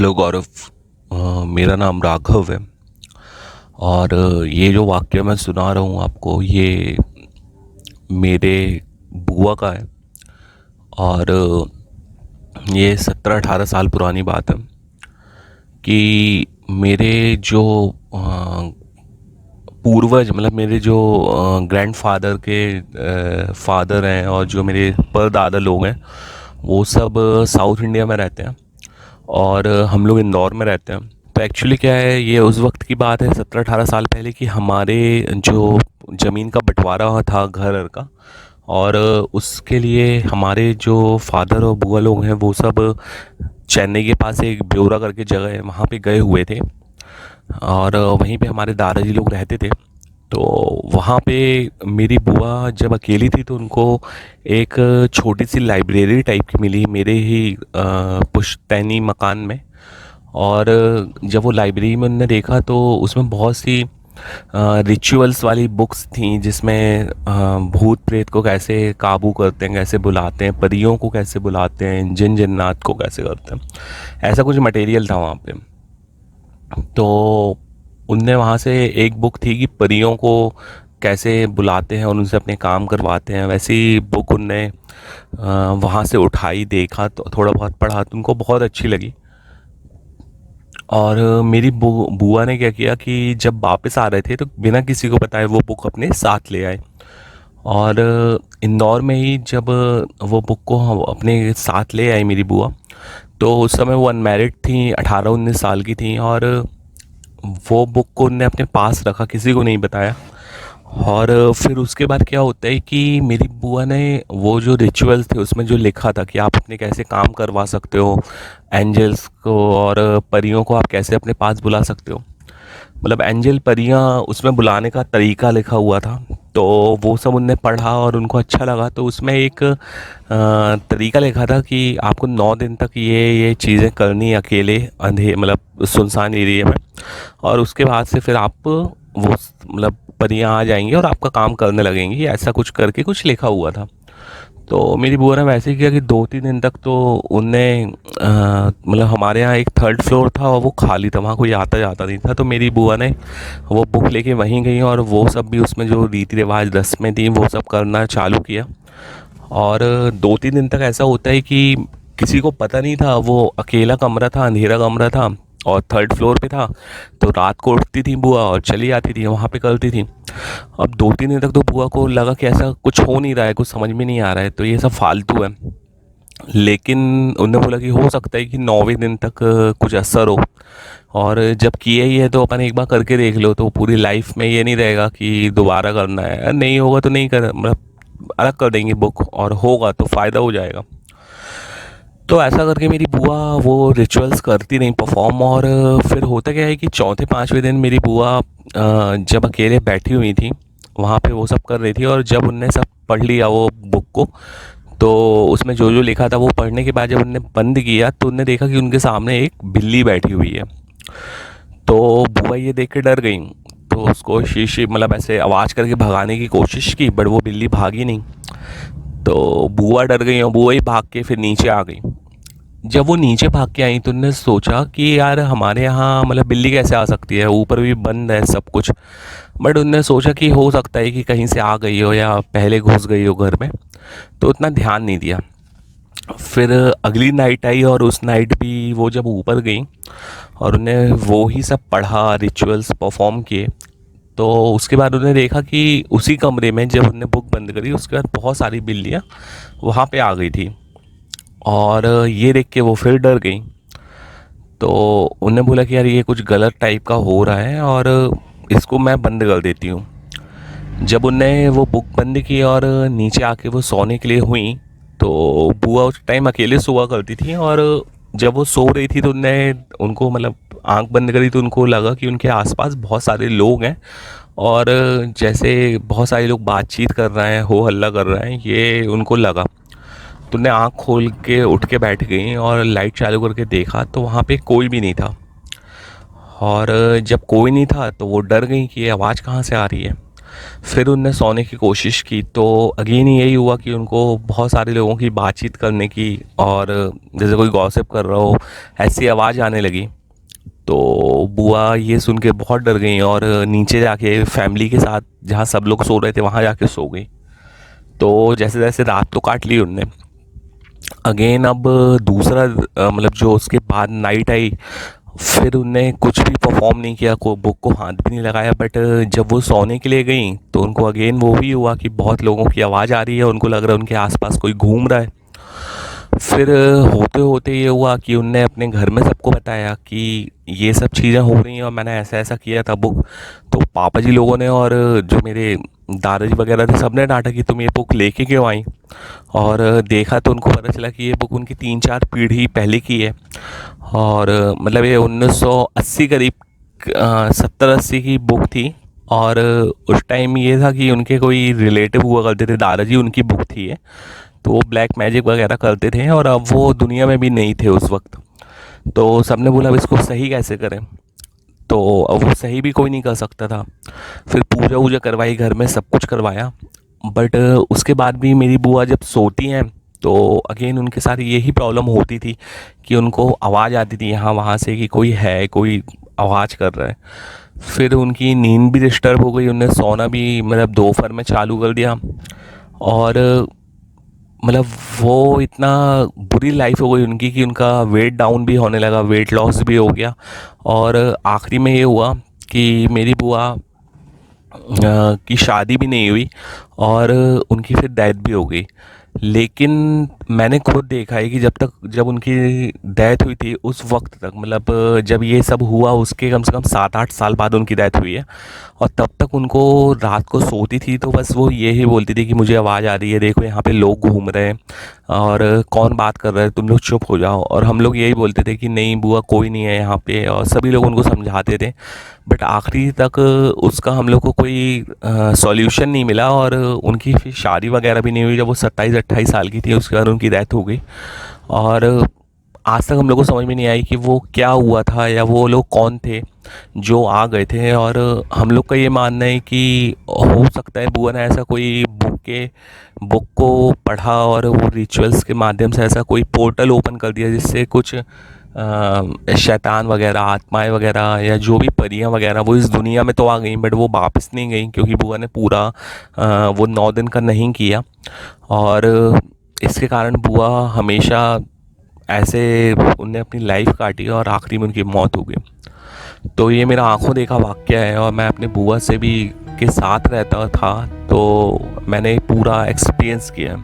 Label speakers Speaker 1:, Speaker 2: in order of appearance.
Speaker 1: Hello गौरव। मेरा नाम राघव है। और ये जो वाक्य मैं सुना रहा हूँ आपको, ये मेरे बुआ का है। और ये 17-18 साल पुरानी बात है कि मेरे जो पूर्वज, मतलब मेरे जो ग्रैंडफादर के फादर हैं और जो मेरे परदादा लोग हैं, वो सब साउथ इंडिया में रहते हैं और हम लोग इंदौर में रहते हैं। तो एक्चुअली क्या है, ये उस वक्त की बात है 17-18 साल पहले कि हमारे जो ज़मीन का बंटवारा था घर का, और उसके लिए हमारे जो फादर और बुआ लोग हैं वो सब चेन्नई के पास एक ब्योरा करके जगह है, वहाँ पे गए हुए थे। और वहीं पे हमारे दादाजी लोग रहते थे। तो वहाँ पे मेरी बुआ जब अकेली थी तो उनको एक छोटी सी लाइब्रेरी टाइप की मिली मेरे ही पुश्तैनी मकान में। और जब वो लाइब्रेरी में उन्होंने देखा तो उसमें बहुत सी रिचुअल्स वाली बुक्स थी, जिसमें भूत प्रेत को कैसे काबू करते हैं, कैसे बुलाते हैं, परियों को कैसे बुलाते हैं, जिन जिन्नात को कैसे करते हैं, ऐसा कुछ मटेरियल था वहाँ पे। तो उनने वहाँ से एक बुक थी कि परियों को कैसे बुलाते हैं और उनसे अपने काम करवाते हैं, वैसी बुक उनने वहाँ से उठाई, देखा, तो थोड़ा बहुत पढ़ा तो उनको बहुत अच्छी लगी। और मेरी बुआ ने क्या किया कि जब वापस आ रहे थे तो बिना किसी को बताए वो बुक अपने साथ ले आए। और इंदौर में ही जब वो बुक को हम अपने साथ ले आई मेरी बुआ, तो उस समय वो अनमैरिड थी, 18-19 साल की थी। और वो बुक को उनने अपने पास रखा, किसी को नहीं बताया। और फिर उसके बाद क्या होता है कि मेरी बुआ ने वो जो रिचुअल्स थे उसमें जो लिखा था कि आप अपने कैसे काम करवा सकते हो, एंजल्स को और परियों को आप कैसे अपने पास बुला सकते हो, मतलब एंजल परियां उसमें बुलाने का तरीका लिखा हुआ था। तो वो सब उनने पढ़ा और उनको अच्छा लगा। तो उसमें एक तरीका लिखा था कि आपको 9 दिन तक ये चीज़ें करनी है अकेले, अंधे मतलब सुनसान एरिया में। और उसके बाद से फिर आप वो मतलब परियां आ जाएंगी और आपका काम करने लगेंगी, ऐसा कुछ करके कुछ लिखा हुआ था। तो मेरी बुआ ने वैसे ही किया कि 2-3 दिन तक तो उनने मतलब हमारे यहाँ एक थर्ड फ्लोर था और वो खाली था, वहाँ कोई आता जाता नहीं था। तो मेरी बुआ ने वो बुक लेके वहीं गई और वो सब भी उसमें जो रीति रिवाज रस्में थी वो सब करना चालू किया। और 2-3 दिन तक ऐसा होता है कि किसी को पता नहीं था, वो अकेला कमरा था, अंधेरा कमरा था और थर्ड फ्लोर पे था। तो रात को उठती थी बुआ और चली आती थी, वहाँ पे करती थी। अब 2-3 दिन तक तो बुआ को लगा कि ऐसा कुछ हो नहीं रहा है, कुछ समझ में नहीं आ रहा है, तो ये सब फालतू है। लेकिन उन्होंने बोला कि हो सकता है कि 9वें दिन तक कुछ असर हो। और जब किया ही है तो अपन एक बार करके देख लो, तो पूरी लाइफ में ये नहीं रहेगा कि दोबारा करना है। नहीं होगा तो नहीं कर, मतलब अलग कर देंगे बुक, और होगा तो फ़ायदा हो जाएगा। तो ऐसा करके मेरी बुआ वो रिचुअल्स करती रही परफॉर्म। और फिर होता क्या है कि चौथे पाँचवें दिन मेरी बुआ जब अकेले बैठी हुई थी वहाँ पे वो सब कर रही थी, और जब उनने सब पढ़ लिया वो बुक को, तो उसमें जो जो लिखा था वो पढ़ने के बाद जब उनने बंद किया तो उनने देखा कि उनके सामने एक बिल्ली बैठी हुई है। तो बुआ ये देख के डर गई। तो उसको शीशी मतलब ऐसे आवाज़ करके भगाने की कोशिश की, बट वो बिल्ली भागी नहीं। तो बुआ डर गई और बुआ ही भाग के फिर नीचे आ गई। जब वो नीचे भाग के आई तो उन्होंने सोचा कि यार हमारे यहाँ मतलब बिल्ली कैसे आ सकती है, ऊपर भी बंद है सब कुछ। बट उनने सोचा कि हो सकता है कि कहीं से आ गई हो या पहले घुस गई हो घर में, तो उतना ध्यान नहीं दिया। फिर अगली नाइट आई और उस नाइट भी वो जब ऊपर गई और उन्हें वो ही सब पढ़ा, रिचुअल्स परफॉर्म किए, तो उसके बाद उन्होंने देखा कि उसी कमरे में जब उन्होंने बुक बंद करी उसके बाद बहुत सारी बिल्लियाँ वहाँ पे आ गई थी। और ये देख के वो फिर डर गई। तो उन्होंने बोला कि यार ये कुछ गलत टाइप का हो रहा है और इसको मैं बंद कर देती हूँ। जब उनने वो बुक बंद की और नीचे आके वो सोने के लिए हुई, तो बुआ उस टाइम अकेले सोया करती थी। और जब वो सो रही थी तो उनने उनको मतलब आंख बंद करी तो उनको लगा कि उनके आसपास बहुत सारे लोग हैं और जैसे बहुत सारे लोग बातचीत कर रहे हैं, हो हल्ला कर रहे हैं, ये उनको लगा। तो उन्हें आँख खोल के उठ के बैठ गई और लाइट चालू करके देखा तो वहाँ पे कोई भी नहीं था। और जब कोई नहीं था तो वो डर गई कि ये आवाज़ कहाँ से आ रही है। फिर उनने सोने की कोशिश की तो अगेन यही हुआ कि उनको बहुत सारे लोगों की बातचीत करने की और जैसे कोई गॉसिप कर रहा हो ऐसी आवाज़ आने लगी। तो बुआ ये सुन के बहुत डर गई और नीचे जाके फैमिली के साथ जहाँ सब लोग सो रहे थे वहाँ जाके सो गई। तो जैसे जैसे रात तो काट ली उनने, अगेन अब दूसरा मतलब जो उसके बाद नाइट आई, फिर उनने कुछ भी परफॉर्म नहीं किया, को बुक को हाथ भी नहीं लगाया। बट जब वो सोने के लिए गई तो उनको अगेन वो भी हुआ कि बहुत लोगों की आवाज़ आ रही है, उनको लग रहा है उनके आसपास कोई घूम रहा है। फिर होते होते ये हुआ कि उनने अपने घर में सबको बताया कि ये सब चीज़ें हो रही हैं और मैंने ऐसा ऐसा किया था बुक। तो पापा जी लोगों ने और जो मेरे दादाजी वगैरह थे सब ने डांटा कि तुम ये बुक लेके क्यों आई। और देखा तो उनको पता चला कि ये बुक उनकी 3-4 पीढ़ी पहले की है। और मतलब ये 1980 करीब 70-80 की बुक थी। और उस टाइम ये था कि उनके कोई रिलेटिव हुआ करते थे, दादाजी उनकी बुक थी ये। तो वो ब्लैक मैजिक वगैरह करते थे और अब वो दुनिया में भी नहीं थे उस वक्त। तो सबने बोला अब इसको सही कैसे करें। तो अब वो सही भी कोई नहीं कर सकता था। फिर पूजा वूजा करवाई, घर में सब कुछ करवाया। बट उसके बाद भी मेरी बुआ जब सोती हैं तो अगेन उनके साथ यही प्रॉब्लम होती थी कि उनको आवाज़ आती थी यहाँ वहाँ से कि कोई है, कोई आवाज़ कर रहा है। फिर उनकी नींद भी डिस्टर्ब हो गई, उन्हें सोना भी मतलब दोपहर में चालू कर दिया। और मतलब वो इतना बुरी लाइफ हो गई उनकी कि उनका वेट डाउन भी होने लगा, वेट लॉस भी हो गया। और आखिरी में ये हुआ कि मेरी बुआ की शादी भी नहीं हुई और उनकी फिर डेथ भी हो गई। लेकिन मैंने खुद देखा है कि जब उनकी डेथ हुई थी उस वक्त तक, मतलब जब ये सब हुआ उसके कम से कम 7-8 साल बाद उनकी डेथ हुई है। और तब तक उनको रात को सोती थी तो बस वो ये ही बोलती थी कि मुझे आवाज़ आ रही है, देखो यहाँ पे लोग घूम रहे हैं और कौन बात कर रहा है, तुम लोग चुप हो जाओ। और हम लोग यही बोलते थे कि नहीं बुआ कोई नहीं है यहाँ पे, और सभी लोग उनको समझाते थे। बट आखिरी तक उसका हम लोग को कोई सॉल्यूशन नहीं मिला और उनकी फिर शादी वगैरह भी नहीं हुई। जब वो 27-28 साल की थी उसके बाद उनकी डेथ हो गई। और आज तक हम लोग को समझ में नहीं आई कि वो क्या हुआ था या वो लोग कौन थे जो आ गए थे। और हम लोग का ये मानना है कि हो सकता है बुआ ने ऐसा कोई बुक को पढ़ा और वो रिचुअल्स के माध्यम से ऐसा कोई पोर्टल ओपन कर दिया जिससे कुछ शैतान वगैरह, आत्माएं वगैरह या जो भी परियां वगैरह वो इस दुनिया में तो आ गई बट वो वापस नहीं गई, क्योंकि बुआ ने पूरा वो 9 दिन का नहीं किया। और इसके कारण बुआ हमेशा ऐसे उनने अपनी लाइफ काटी और आखिरी में उनकी मौत हो गई। तो ये मेरा आंखों देखा वाक़या है और मैं अपने बुआ से भी के साथ रहता था तो मैंने पूरा एक्सपीरियंस किया।